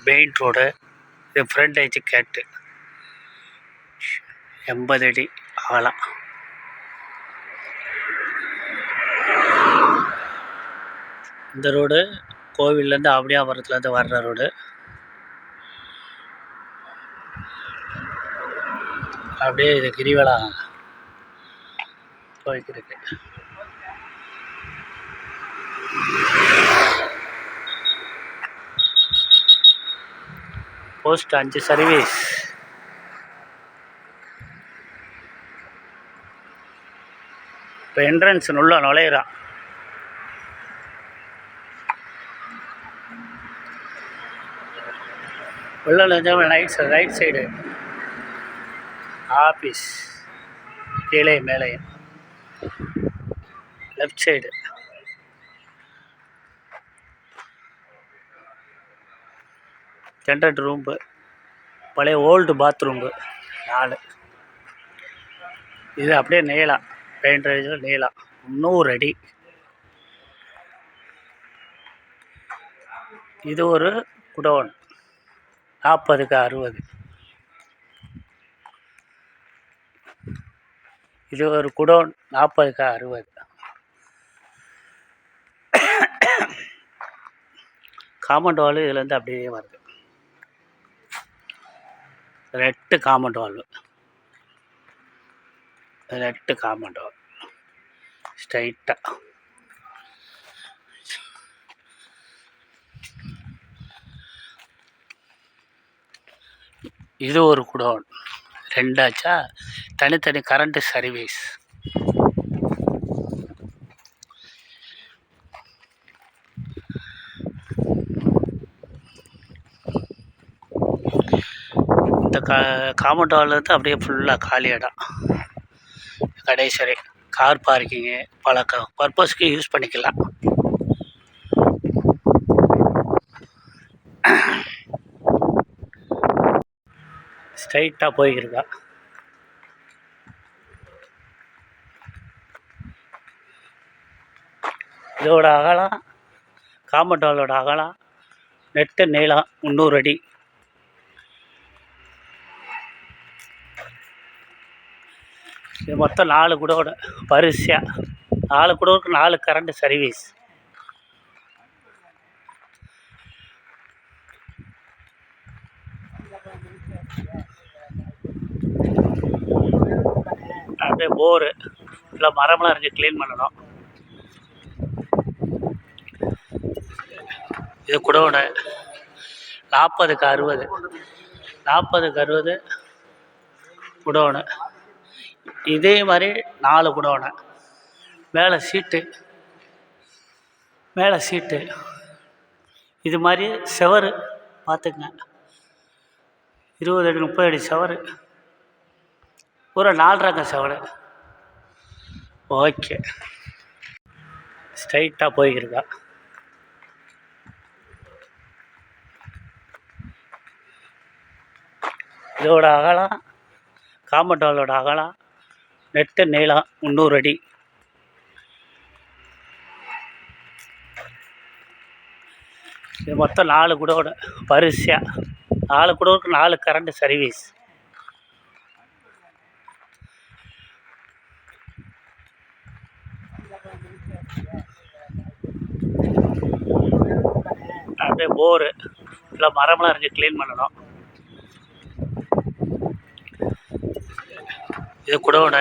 Main road. இது frontage கேட்டு 80 அடி ஆகலாம். இந்த ரோடு கோவில்லேருந்து ஆவடியாபுரத்துலேருந்து வர்ற ரோடு. அப்படியே இது கிரிவலா போய்க்கிருக்கு. Post 5 service. இப்போ என்ட்ரன்ஸ் உள்ள நுழையிறான். உள்ள நுழைஞ்ச ரைட் சைடு ஆஃபீஸ், கீழே மேலே. லெஃப்ட் சைடு ஜென்ரேட் ரூம்பு, பழைய ஓல்டு பாத்ரூம்பு 4. இது அப்படியே நீளம், பெயிண்ட் நீளம் 300 அடி. இது ஒரு குடோன் 40க்கு 60. இது ஒரு குடோன் 40க்கு 60. காம்பவுண்ட் வால் இதுலேருந்து அப்படியே வருது. Red compound valve, red compound wall ஸ்ட்ரைட்டாக. இது ஒரு குடோன் 2 ஆச்சா. தனித்தனி கரண்ட்டு சர்வீஸ். இந்த காம்பவுண்ட் வால்லேருந்து அப்படியே ஃபுல்லாக காலி இடம். கடைசரி கார் பார்க்கிங்கு பல பர்பஸ்க்கு யூஸ் பண்ணிக்கலாம். ஸ்ட்ரைட்டாக போய்க்கிருக்கா. இதோட அகலம், காம்பவுண்ட் வாலோட அகலம் நெட்டு நீளம் 300 அடி. இது மொத்தம் 4 குடோடு வரிசையாக. 4 குடோனுக்கு 4 கரண்ட் சர்வீஸ். அப்படியே போரு இல்லை மரம்லாம் இருக்கு, க்ளீன் பண்ணணும். இது குடோனு 40க்கு 60. 40க்கு 60 குடோனு. இதே மாதிரி 4 குடோனு. மேலே சீட்டு. இது மாதிரி செவரு பார்த்துக்குங்க. 20 அடி 30 அடி செவரு. பூரா 4 ரக செவரு. ஓகே, ஸ்ட்ரைட்டாக போய்க்கிருக்கா. இதோட அகலம், காம்பவுண்ட் வாலோட அகலம் நெட்டு நீளம் 300 அடி. இது மொத்தம் 4 குடோடு வரிசையாக. 4 குடோனுக்கு 4 கரண்ட் சர்வீஸ். அப்படியே போரு இல்லை மரம்லாம் இருக்கு, க்ளீன் பண்ணணும். இது குடோனு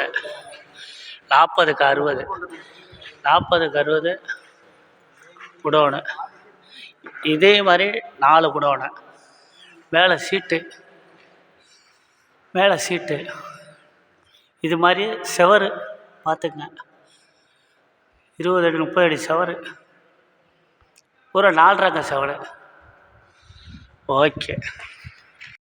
40க்கு 60. 40க்கு 60 குடோனு. இதே மாதிரி 4 குடோனு. மேலே சீட்டு. இது மாதிரி செவரு பார்த்துக்குங்க. 20 அடி 30 அடி செவரு. பூரா 4 ரக செவரு. ஓகே.